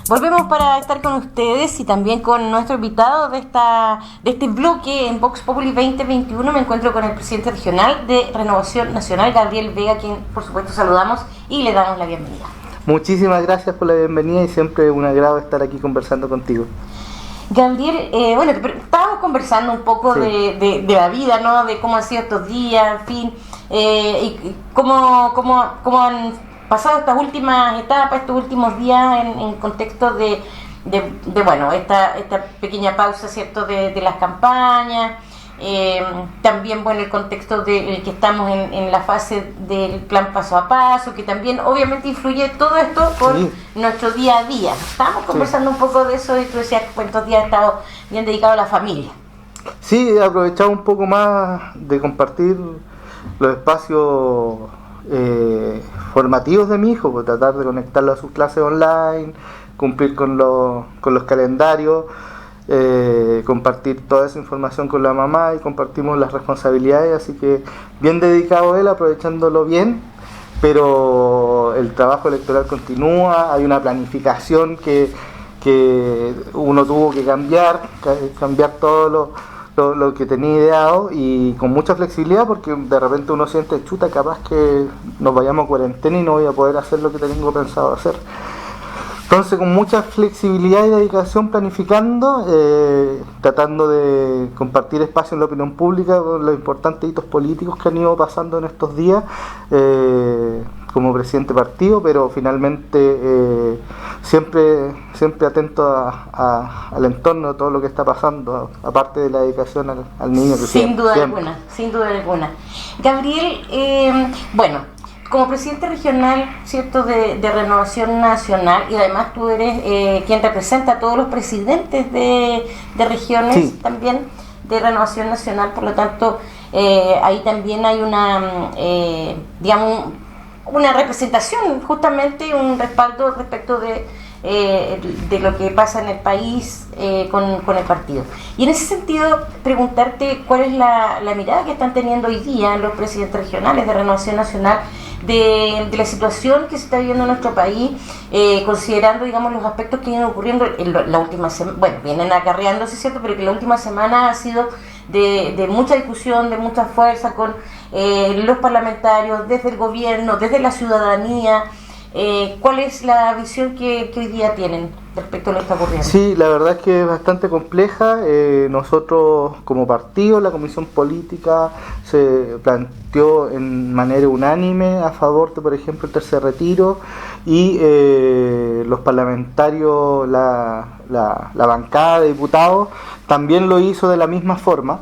Volvemos para estar con ustedes y también con nuestro invitado de este bloque en Vox Populi 2021. Me encuentro con el presidente regional de Renovación Nacional, Gabriel Vega, quien por supuesto saludamos y le damos la bienvenida. Muchísimas gracias por la bienvenida y siempre un agrado estar aquí conversando contigo. Gabriel, estábamos conversando un poco sí. de la vida, ¿no? De cómo han sido estos días, en fin, y cómo han pasado estas últimas etapas, estos últimos días en contexto de esta pequeña pausa, ¿cierto?, de las campañas. También, el contexto del que estamos en la fase del plan paso a paso, que también obviamente influye todo esto con nuestro día a día. Estábamos conversando un poco de eso y tú decías que estos días has estado bien dedicado a la familia. Sí, he aprovechado un poco más de compartir los espacios formativos de mi hijo, por tratar de conectarlo a sus clases online, cumplir con los calendarios. Compartir toda esa información con la mamá y compartimos las responsabilidades, así que bien dedicado él, aprovechándolo bien, pero el trabajo electoral continúa, hay una planificación que uno tuvo que cambiar todo lo que tenía ideado y con mucha flexibilidad, porque de repente uno siente, chuta, capaz que nos vayamos a cuarentena y no voy a poder hacer lo que tengo pensado hacer. Entonces, con mucha flexibilidad y dedicación, planificando, tratando de compartir espacio en la opinión pública con los importantes hitos políticos que han ido pasando en estos días como presidente de partido, pero finalmente siempre atento al entorno de todo lo que está pasando, aparte de la dedicación al niño. Sin duda alguna. Gabriel, como presidente regional, ¿cierto?, de Renovación Nacional, y además tú eres quien representa a todos los presidentes de regiones también de Renovación Nacional, por lo tanto ahí también hay una representación, justamente un respaldo respecto de lo que pasa en el país con el partido. Y en ese sentido, preguntarte cuál es la mirada que están teniendo hoy día los presidentes regionales de Renovación Nacional de la situación que se está viviendo en nuestro país, considerando, los aspectos que vienen ocurriendo en la última semana, vienen acarreándose, ¿cierto?, pero que la última semana ha sido de mucha discusión, de mucha fuerza con los parlamentarios, desde el gobierno, desde la ciudadanía. ¿Cuál es la visión que hoy día tienen respecto a lo que está ocurriendo? Sí, la verdad es que es bastante compleja. Nosotros como partido, la Comisión Política se planteó en manera unánime a favor de, por ejemplo, el tercer retiro, y los parlamentarios, la bancada de diputados también lo hizo de la misma forma.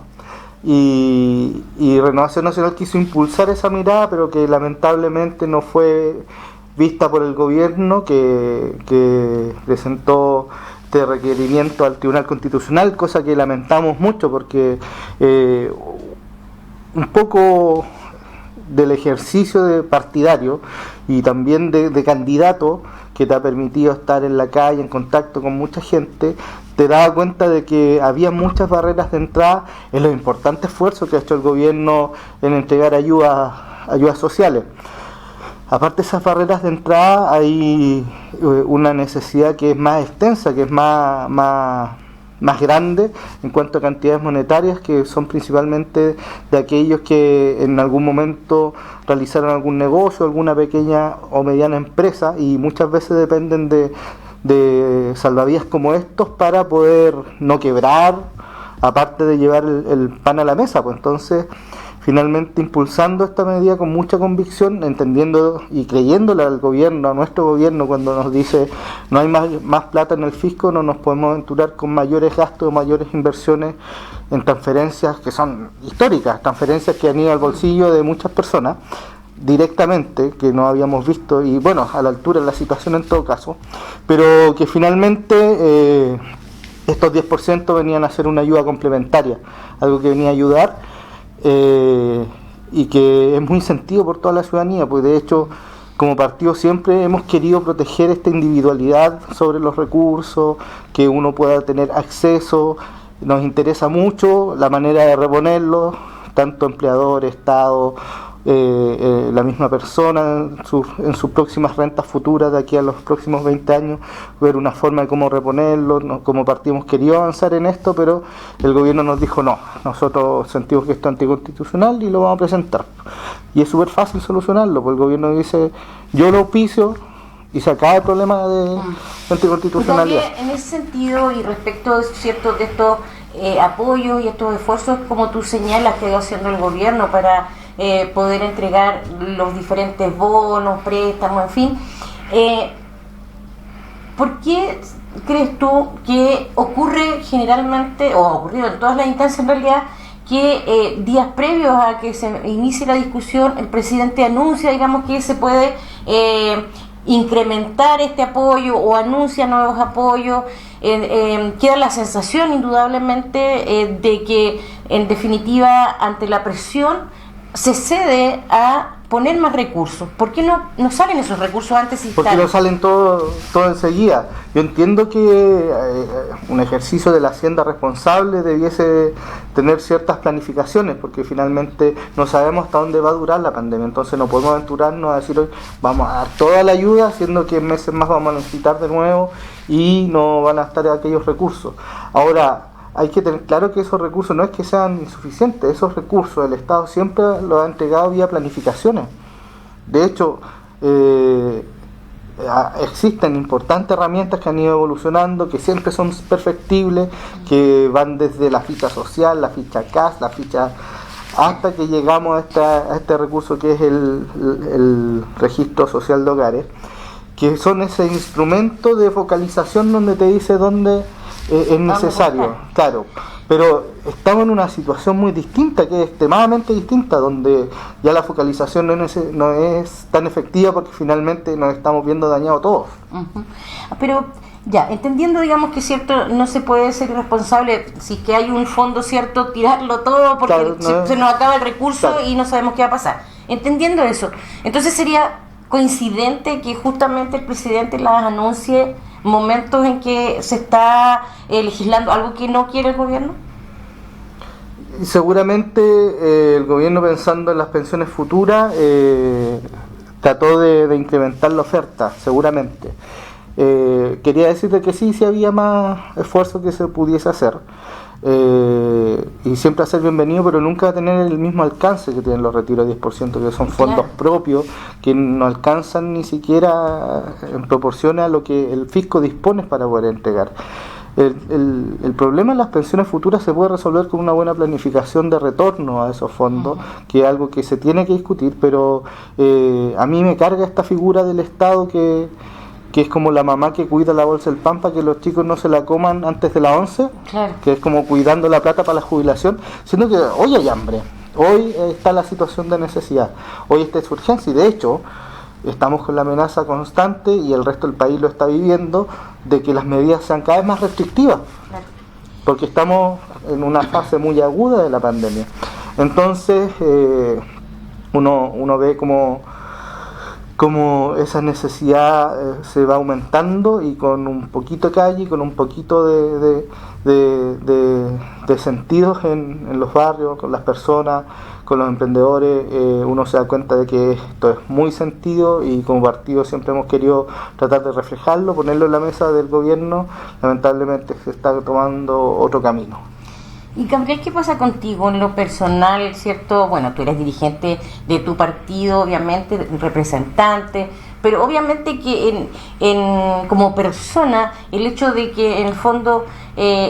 Y Renovación Nacional quiso impulsar esa mirada, pero que lamentablemente no fue vista por el gobierno, que presentó este requerimiento al Tribunal Constitucional, cosa que lamentamos mucho, porque un poco del ejercicio de partidario y también de candidato que te ha permitido estar en la calle, en contacto con mucha gente, te daba cuenta de que había muchas barreras de entrada en los importantes esfuerzos que ha hecho el gobierno en entregar ayudas sociales. Aparte de esas barreras de entrada, hay una necesidad que es más extensa, que es más grande en cuanto a cantidades monetarias, que son principalmente de aquellos que en algún momento realizaron algún negocio, alguna pequeña o mediana empresa, y muchas veces dependen de salvavidas como estos para poder no quebrar, aparte de llevar el pan a la mesa. Pues entonces, finalmente impulsando esta medida con mucha convicción, entendiendo y creyéndole al gobierno, a nuestro gobierno, cuando nos dice no hay más plata en el fisco, no nos podemos aventurar con mayores gastos o mayores inversiones en transferencias que son históricas, transferencias que han ido al bolsillo de muchas personas directamente, que no habíamos visto, y a la altura de la situación en todo caso, pero que finalmente estos 10% venían a ser una ayuda complementaria, algo que venía a ayudar, y que es muy sentido por toda la ciudadanía, pues de hecho como partido siempre hemos querido proteger esta individualidad sobre los recursos, que uno pueda tener acceso. Nos interesa mucho la manera de reponerlos, tanto empleador, Estado la misma persona en sus próximas rentas futuras de aquí a los próximos 20 años, ver una forma de cómo reponerlo, ¿no? Como partido hemos querido avanzar en esto, pero el gobierno nos dijo no, nosotros sentimos que esto es anticonstitucional y lo vamos a presentar. Y es súper fácil solucionarlo, porque el gobierno dice, yo lo auspicio, y se acaba el problema de anticonstitucionalidad. También, en ese sentido, y respecto ¿cierto? De estos apoyos y estos esfuerzos, como tú señalas, que va haciendo el gobierno para poder entregar los diferentes bonos, préstamos, en fin, ¿por qué crees tú que ocurre generalmente, o ha ocurrido en todas las instancias en realidad, que días previos a que se inicie la discusión, el presidente anuncia, digamos, que se puede incrementar este apoyo o anuncia nuevos apoyos? Queda la sensación indudablemente de que en definitiva ante la presión se cede a poner más recursos. ¿Por qué no salen esos recursos antes? Porque no salen todo enseguida. Yo entiendo que un ejercicio de la Hacienda responsable debiese tener ciertas planificaciones, porque finalmente no sabemos hasta dónde va a durar la pandemia, entonces no podemos aventurarnos a decir hoy vamos a dar toda la ayuda, siendo que en meses más vamos a necesitar de nuevo y no van a estar aquellos recursos. Ahora, hay que tener claro que esos recursos no es que sean insuficientes, esos recursos el Estado siempre los ha entregado vía planificaciones. De hecho, existen importantes herramientas que han ido evolucionando, que siempre son perfectibles, que van desde la ficha social, la ficha CAS, la ficha, hasta que llegamos a este recurso que es el registro social de hogares, que son ese instrumento de focalización donde te dice dónde es necesario, claro, pero estamos en una situación muy distinta, que es extremadamente distinta, donde ya la focalización no es tan efectiva porque finalmente nos estamos viendo dañados todos. Uh-huh. Pero ya, entendiendo, digamos, que cierto, no se puede ser responsable si es que hay un fondo, cierto, tirarlo todo porque claro, se nos acaba el recurso, claro, y no sabemos qué va a pasar. Entendiendo eso, entonces sería coincidente que justamente el presidente las anuncie momentos en que se está legislando algo que no quiere el gobierno. Seguramente el gobierno, pensando en las pensiones futuras, trató de incrementar la oferta, seguramente. Quería decirte que sí había más esfuerzo que se pudiese hacer, y siempre a ser bienvenido, pero nunca va a tener el mismo alcance que tienen los retiros 10%, que son fondos, claro, propios, que no alcanzan ni siquiera en proporción a lo que el fisco dispone para poder entregar. El problema en las pensiones futuras se puede resolver con una buena planificación de retorno a esos fondos, que es algo que se tiene que discutir, pero a mí me carga esta figura del Estado que es como la mamá que cuida la bolsa del pan para que los chicos no se la coman antes de las 11, claro, que es como cuidando la plata para la jubilación, siendo que hoy hay hambre, hoy está la situación de necesidad, hoy está esa urgencia, y de hecho estamos con la amenaza constante, y el resto del país lo está viviendo, de que las medidas sean cada vez más restrictivas, claro, porque estamos en una fase muy aguda de la pandemia. Entonces uno ve como esa necesidad se va aumentando, y con un poquito de calle, con un poquito de sentidos en los barrios, con las personas, con los emprendedores, uno se da cuenta de que esto es muy sentido, y como partido siempre hemos querido tratar de reflejarlo, ponerlo en la mesa del gobierno. Lamentablemente se está tomando otro camino. Y Gabriel, ¿qué pasa contigo en lo personal, cierto? Bueno, tú eres dirigente de tu partido, obviamente, representante, pero obviamente que como persona, el hecho de que en el fondo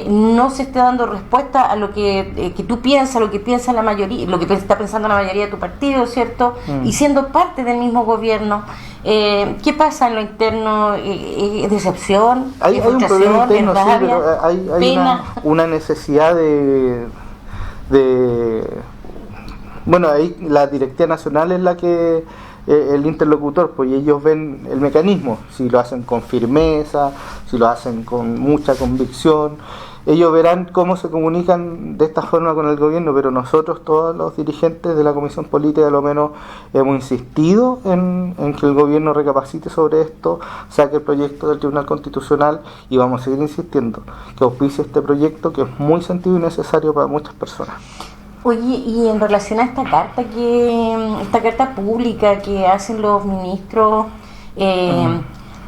no se esté dando respuesta a lo que tú piensas, lo que piensa la mayoría, lo que está pensando la mayoría de tu partido, ¿cierto? Y siendo parte del mismo gobierno, ¿qué pasa en lo interno? ¿Decepción? Hay un problema interno, sí, pero hay una necesidad de bueno, ahí la Directiva Nacional es la que el interlocutor, pues, y ellos ven el mecanismo, si lo hacen con firmeza, si lo hacen con mucha convicción, ellos verán cómo se comunican de esta forma con el gobierno, pero nosotros, todos los dirigentes de la Comisión Política, a lo menos hemos insistido en que el gobierno recapacite sobre esto, saque el proyecto del Tribunal Constitucional, y vamos a seguir insistiendo que auspicie este proyecto, que es muy sentido y necesario para muchas personas. Oye, y en relación a esta carta pública que hacen los ministros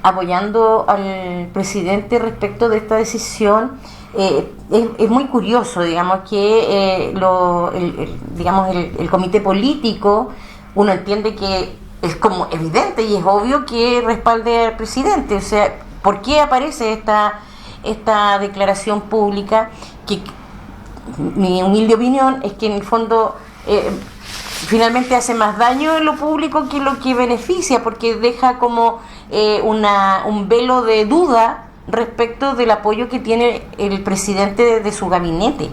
apoyando al presidente respecto de esta decisión, es muy curioso, digamos, que el comité político, uno entiende que es como evidente y es obvio que respalde al presidente. O sea, ¿por qué aparece esta declaración pública? Que mi humilde opinión es que en el fondo finalmente hace más daño en lo público que lo que beneficia, porque deja como un velo de duda respecto del apoyo que tiene el presidente de su gabinete.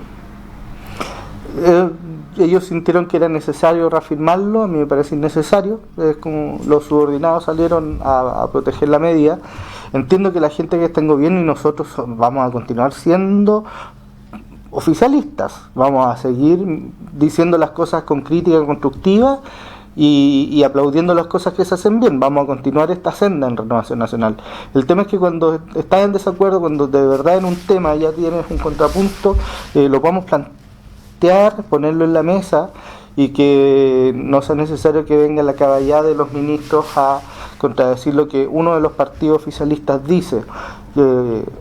Ellos sintieron que era necesario reafirmarlo, a mí me parece innecesario, es como los subordinados salieron a proteger la medida. Entiendo que la gente que está en gobierno y nosotros vamos a continuar siendo oficialistas, vamos a seguir diciendo las cosas con crítica constructiva y aplaudiendo las cosas que se hacen bien. Vamos a continuar esta senda en Renovación Nacional. El tema es que cuando estás en desacuerdo, cuando de verdad en un tema ya tienes un contrapunto, lo podemos plantear, ponerlo en la mesa y que no sea necesario que venga la caballada de los ministros a contradecir lo que uno de los partidos oficialistas dice.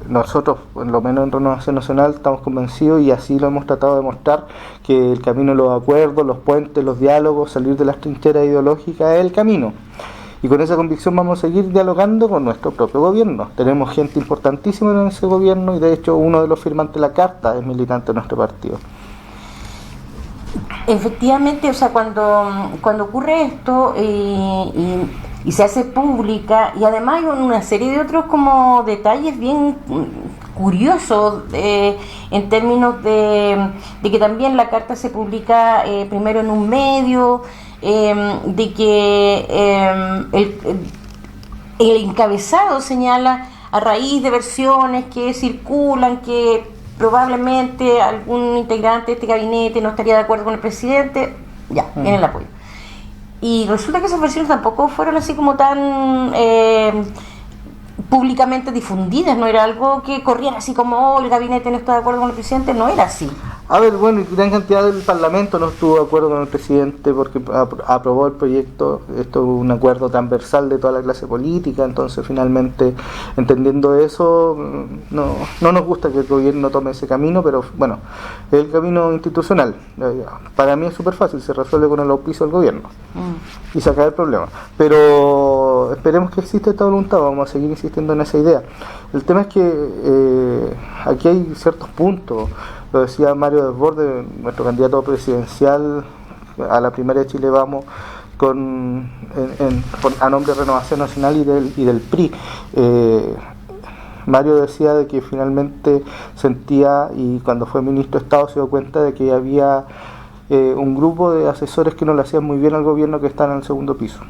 Nosotros, por lo menos en Renovación Nacional, estamos convencidos y así lo hemos tratado de mostrar, que el camino de los acuerdos, los puentes, los diálogos, salir de las trincheras ideológicas es el camino. Y con esa convicción vamos a seguir dialogando con nuestro propio gobierno. Tenemos gente importantísima en ese gobierno y de hecho uno de los firmantes de la carta es militante de nuestro partido. Efectivamente, o sea, cuando ocurre esto y se hace pública, y además hay una serie de otros como detalles bien curiosos en términos de que también la carta se publica primero en un medio, de que el encabezado señala a raíz de versiones que circulan que probablemente algún integrante de este gabinete no estaría de acuerdo con el presidente, ya, viene el apoyo. Y resulta que esas versiones tampoco fueron así como tan públicamente difundidas, no era algo que corriera así como el gabinete no está de acuerdo con el presidente, no era así. A ver, bueno, y gran cantidad del Parlamento no estuvo de acuerdo con el presidente porque aprobó el proyecto. Esto es un acuerdo transversal de toda la clase política, entonces finalmente, entendiendo eso, no nos gusta que el gobierno tome ese camino, pero bueno, es el camino institucional. Para mí es súper fácil, se resuelve con el auspicio del gobierno y se acaba el problema. Pero esperemos que exista esta voluntad, vamos a seguir insistiendo en esa idea. El tema es que aquí hay ciertos puntos. Lo decía Mario Desbordes, nuestro candidato presidencial a la primaria de Chile Vamos, a nombre de Renovación Nacional y del PRI. Mario decía de que finalmente sentía, y cuando fue ministro de Estado se dio cuenta de que había un grupo de asesores que no le hacían muy bien al gobierno, que están en el segundo piso.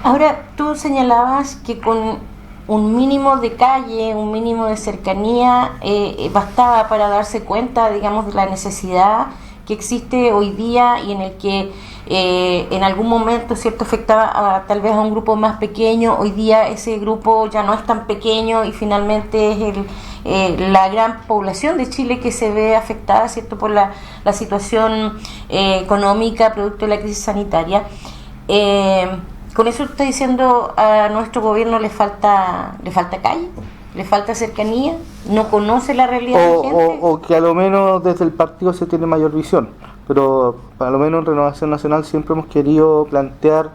Ahora, tú señalabas que con un mínimo de calle, un mínimo de cercanía, bastaba para darse cuenta, digamos, de la necesidad que existe hoy día y en el que en algún momento, ¿cierto?, afectaba tal vez a un grupo más pequeño. Hoy día ese grupo ya no es tan pequeño y finalmente es la gran población de Chile que se ve afectada, ¿cierto?, por la situación económica producto de la crisis sanitaria. Con eso está diciendo a nuestro gobierno le falta calle, le falta cercanía, no conoce la realidad de la gente. O que a lo menos desde el partido se tiene mayor visión, pero a lo menos en Renovación Nacional siempre hemos querido plantear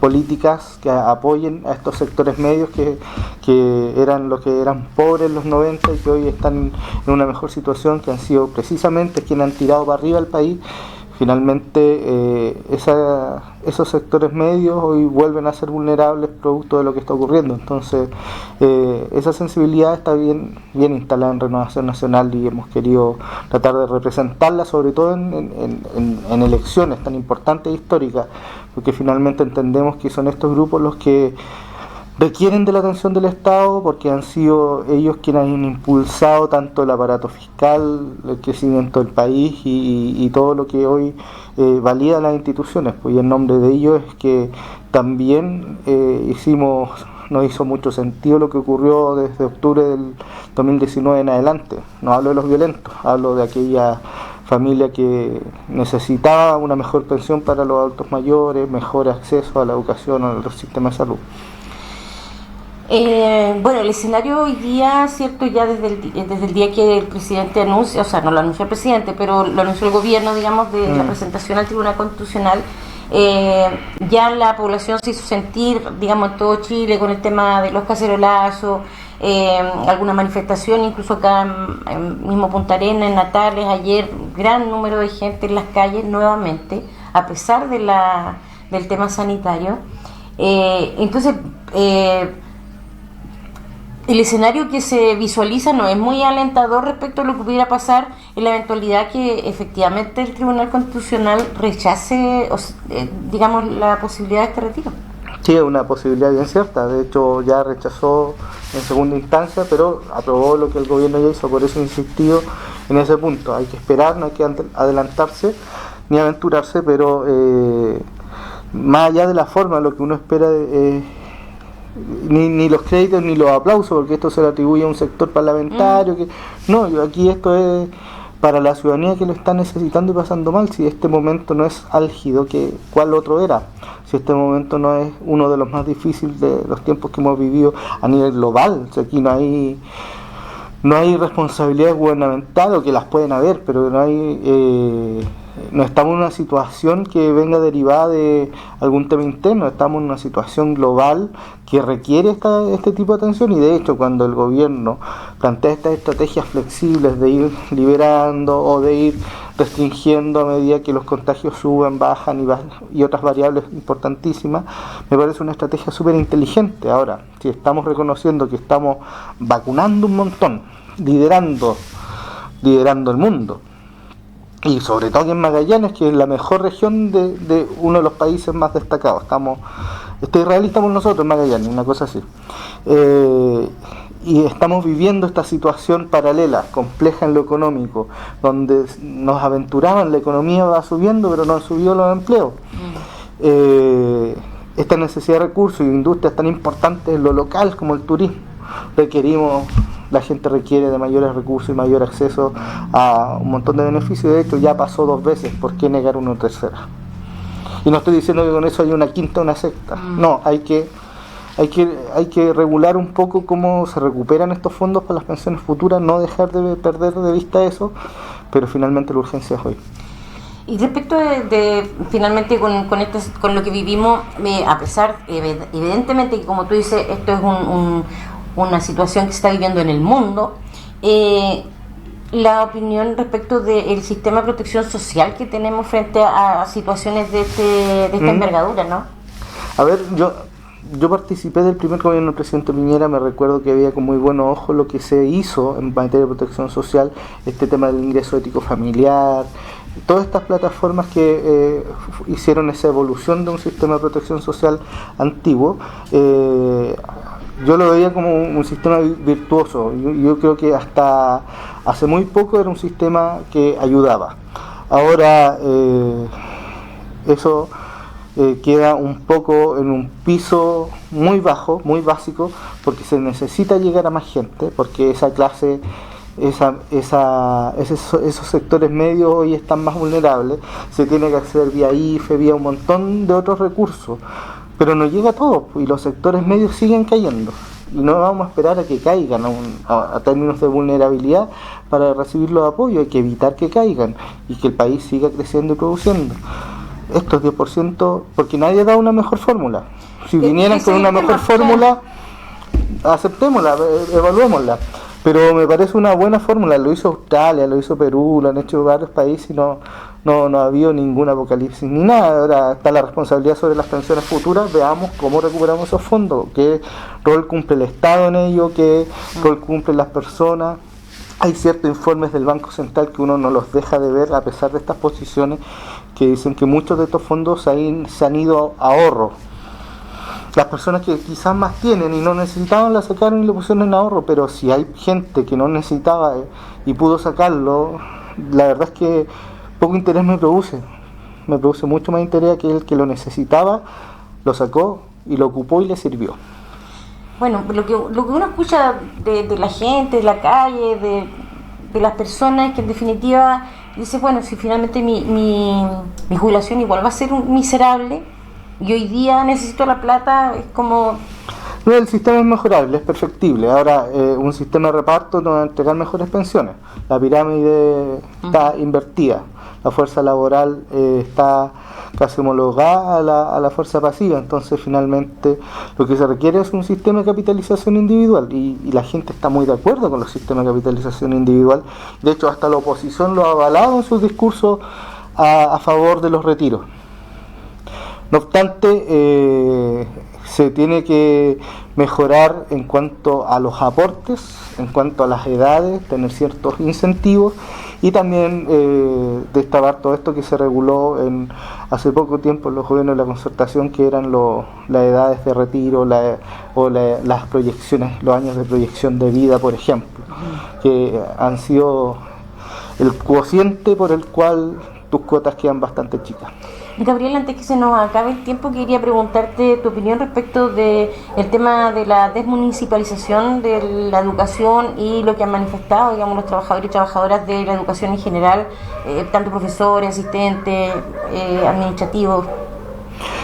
políticas que apoyen a estos sectores medios que eran los que eran pobres en los 90 y que hoy están en una mejor situación, que han sido precisamente quienes han tirado para arriba el país. Finalmente esos sectores medios hoy vuelven a ser vulnerables producto de lo que está ocurriendo. Entonces esa sensibilidad está bien instalada en Renovación Nacional y hemos querido tratar de representarla, sobre todo en elecciones tan importantes e históricas, porque finalmente entendemos que son estos grupos los que requieren de la atención del Estado, porque han sido ellos quienes han impulsado tanto el aparato fiscal, el crecimiento del país y todo lo que hoy valida las instituciones. Pues, y en nombre de ellos es que también nos hizo mucho sentido lo que ocurrió desde octubre 2019 en adelante. No hablo de los violentos, hablo de aquella familia que necesitaba una mejor pensión para los adultos mayores, mejor acceso a la educación o al sistema de salud. Bueno, el escenario hoy día, cierto, ya desde el día que el presidente anuncia, o sea, no lo anunció el presidente, pero lo anunció el gobierno, digamos, de la presentación al Tribunal Constitucional, ya la población se hizo sentir, digamos, en todo Chile con el tema de los cacerolazos, alguna manifestación, incluso acá en mismo Punta Arenas, en Natales, ayer, gran número de gente en las calles nuevamente, a pesar de del tema sanitario. Entonces, el escenario que se visualiza no es muy alentador respecto a lo que pudiera pasar en la eventualidad que efectivamente el Tribunal Constitucional rechace, digamos, la posibilidad de este retiro. Sí, es una posibilidad bien cierta. De hecho, ya rechazó en segunda instancia, pero aprobó lo que el gobierno ya hizo. Por eso he insistido en ese punto. Hay que esperar, no hay que adelantarse ni aventurarse, pero más allá de la forma, lo que uno espera ni los créditos ni los aplausos, porque esto se le atribuye a un sector parlamentario. No, aquí esto es para la ciudadanía que lo está necesitando y pasando mal. Si este momento no es álgido, ¿cuál otro era? Si este momento no es uno de los más difíciles de los tiempos que hemos vivido a nivel global. O sea, aquí no hay responsabilidades gubernamentales, o que las pueden haber, pero no estamos en una situación que venga derivada de algún tema interno. Estamos en una situación global que requiere este tipo de atención, y de hecho cuando el gobierno plantea estas estrategias flexibles de ir liberando o de ir restringiendo a medida que los contagios suben, bajan y otras variables importantísimas, me parece una estrategia súper inteligente. Ahora, si estamos reconociendo que estamos vacunando un montón, liderando el mundo, y sobre todo aquí en Magallanes, que es la mejor región de uno de los países más destacados. Israel estamos nosotros en Magallanes, una cosa así. Y estamos viviendo esta situación paralela, compleja en lo económico, donde nos aventuraban, la economía va subiendo, pero no han subido los empleos. Esta necesidad de recursos y industrias tan importantes en lo local como el turismo. La gente requiere de mayores recursos y mayor acceso a un montón de beneficios. De hecho, ya pasó 2 veces, ¿por qué negar una tercera? Y no estoy diciendo que con eso haya una quinta o una sexta. No, hay que regular un poco cómo se recuperan estos fondos para las pensiones futuras, no dejar de perder de vista eso, pero finalmente la urgencia es hoy. Y respecto de finalmente con lo que vivimos, a pesar, evidentemente, que como tú dices, esto es una situación que se está viviendo en el mundo, la opinión respecto del sistema de protección social que tenemos frente a situaciones de esta envergadura, ¿no? A ver, yo participé del primer gobierno del presidente Piñera. Me recuerdo que veía con muy buenos ojos lo que se hizo en materia de protección social, este tema del ingreso ético familiar, todas estas plataformas que hicieron esa evolución de un sistema de protección social antiguo. Yo lo veía como un sistema virtuoso. Yo creo que hasta hace muy poco era un sistema que ayudaba. Ahora eso queda un poco en un piso muy bajo, muy básico, porque se necesita llegar a más gente, porque esa clase, esos sectores medios hoy están más vulnerables. Se tiene que acceder vía IFE, vía un montón de otros recursos, pero no llega a todo, y los sectores medios siguen cayendo, y no vamos a esperar a que caigan a términos de vulnerabilidad para recibir los apoyos. Hay que evitar que caigan y que el país siga creciendo y produciendo. Estos 10%, porque nadie da una mejor fórmula. Si vinieran con una mejor fórmula, aceptémosla, evaluémosla. Pero me parece una buena fórmula. Lo hizo Australia, lo hizo Perú, lo han hecho varios países, y no ha habido ningún apocalipsis ni nada. Ahora está la responsabilidad sobre las pensiones futuras. Veamos cómo recuperamos esos fondos, qué rol cumple el Estado en ello, qué rol cumplen las personas. Hay ciertos informes del Banco Central que uno no los deja de ver, a pesar de estas posiciones, que dicen que muchos de estos fondos se han ido a ahorro. Las personas que quizás más tienen y no necesitaban, la sacaron y lo pusieron en ahorro, pero si hay gente que no necesitaba y pudo sacarlo, la verdad es que poco interés me produce mucho más interés que el que lo necesitaba, lo sacó y lo ocupó y le sirvió. bueno, lo que uno escucha de la gente, de la calle, de las personas, que en definitiva dice, bueno, si finalmente mi jubilación igual va a ser miserable y hoy día necesito la plata, es como... No, el sistema es mejorable, es perfectible. Ahora, un sistema de reparto no va a entregar mejores pensiones. La pirámide está invertida. La fuerza laboral está casi homologada a la fuerza pasiva. Entonces, finalmente, lo que se requiere es un sistema de capitalización individual. Y la gente está muy de acuerdo con los sistemas de capitalización individual. De hecho, hasta la oposición lo ha avalado en sus discursos a favor de los retiros. No obstante, se tiene que mejorar en cuanto a los aportes, en cuanto a las edades, tener ciertos incentivos y también destacar todo esto que se reguló hace poco tiempo en los gobiernos de la concertación, que eran las edades de retiro las proyecciones, los años de proyección de vida, por ejemplo, que han sido el cociente por el cual tus cuotas quedan bastante chicas. Gabriel, antes que se nos acabe el tiempo, quería preguntarte tu opinión respecto del tema de la desmunicipalización de la educación y lo que han manifestado, digamos, los trabajadores y trabajadoras de la educación en general, tanto profesores, asistentes, administrativos.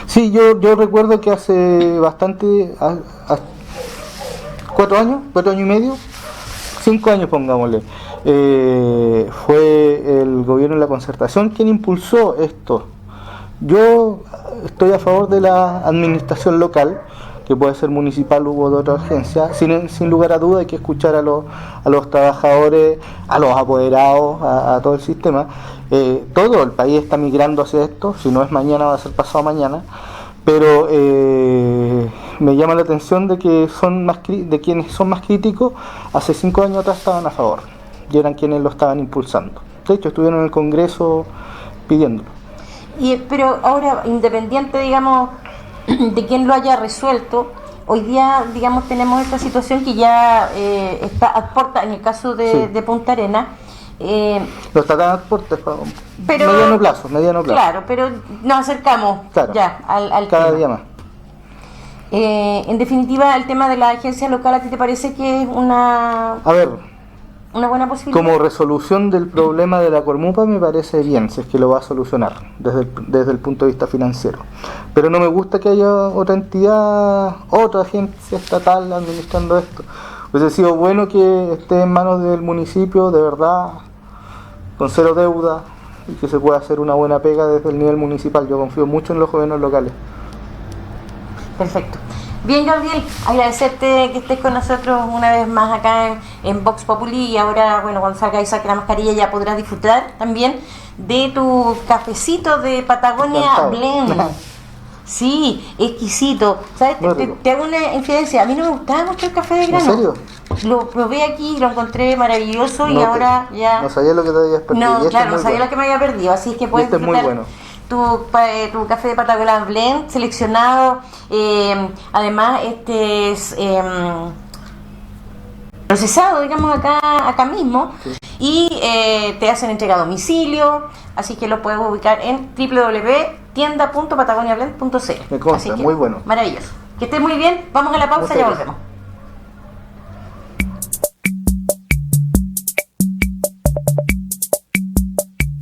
Sí, yo recuerdo que hace bastante, 4 años y medio, 5 años pongámosle, fue el gobierno de la concertación quien impulsó esto. Yo estoy a favor de la administración local, que puede ser municipal u de otra agencia. Sin lugar a duda hay que escuchar a los trabajadores, a los apoderados, a todo el sistema. Todo el país está migrando hacia esto, si no es mañana va a ser pasado mañana, pero me llama la atención de que de quienes son más críticos, hace 5 años atrás estaban a favor y eran quienes lo estaban impulsando. De hecho, estuvieron en el Congreso pidiéndolo. Pero ahora, independiente, digamos, de quién lo haya resuelto, hoy día, digamos, tenemos esta situación que ya está a puerta, en el caso de Punta Arenas. No está tan a puerta, pero mediano plazo. Claro, pero nos acercamos ya al cada tema. Día más. En definitiva, el tema de la agencia local, ¿a ti te parece que es una buena posibilidad? Como resolución del problema de la Cormupa me parece bien, si es que lo va a solucionar desde el punto de vista financiero. Pero no me gusta que haya otra entidad, otra agencia estatal administrando esto. Hubiese sido bueno que esté en manos del municipio, de verdad, con 0 deuda, y que se pueda hacer una buena pega desde el nivel municipal. Yo confío mucho en los gobiernos locales. Perfecto. Bien, Gabriel, agradecerte que estés con nosotros una vez más acá en Vox Populi, y ahora, bueno, cuando salga y saque la mascarilla ya podrás disfrutar también de tu cafecito de Patagonia Blend. Sí, exquisito. ¿Sabes? Te hago una infidencia. A mí no me gustaba mucho el café de grano. ¿En serio? Lo probé aquí, lo encontré maravilloso y ahora ya... No sabía lo que te habías perdido. No, claro, no sabía lo que me había perdido, así es que puedes disfrutar. Muy bueno. Tu café de Patagonia Blend seleccionado, además este es procesado, digamos, acá mismo, sí. Y te hacen entrega a domicilio, así que lo puedes ubicar en www.tienda.patagoniablend.cl. Me consta, muy bueno. Maravilloso. Que estés muy bien, vamos a la pausa y ya volvemos.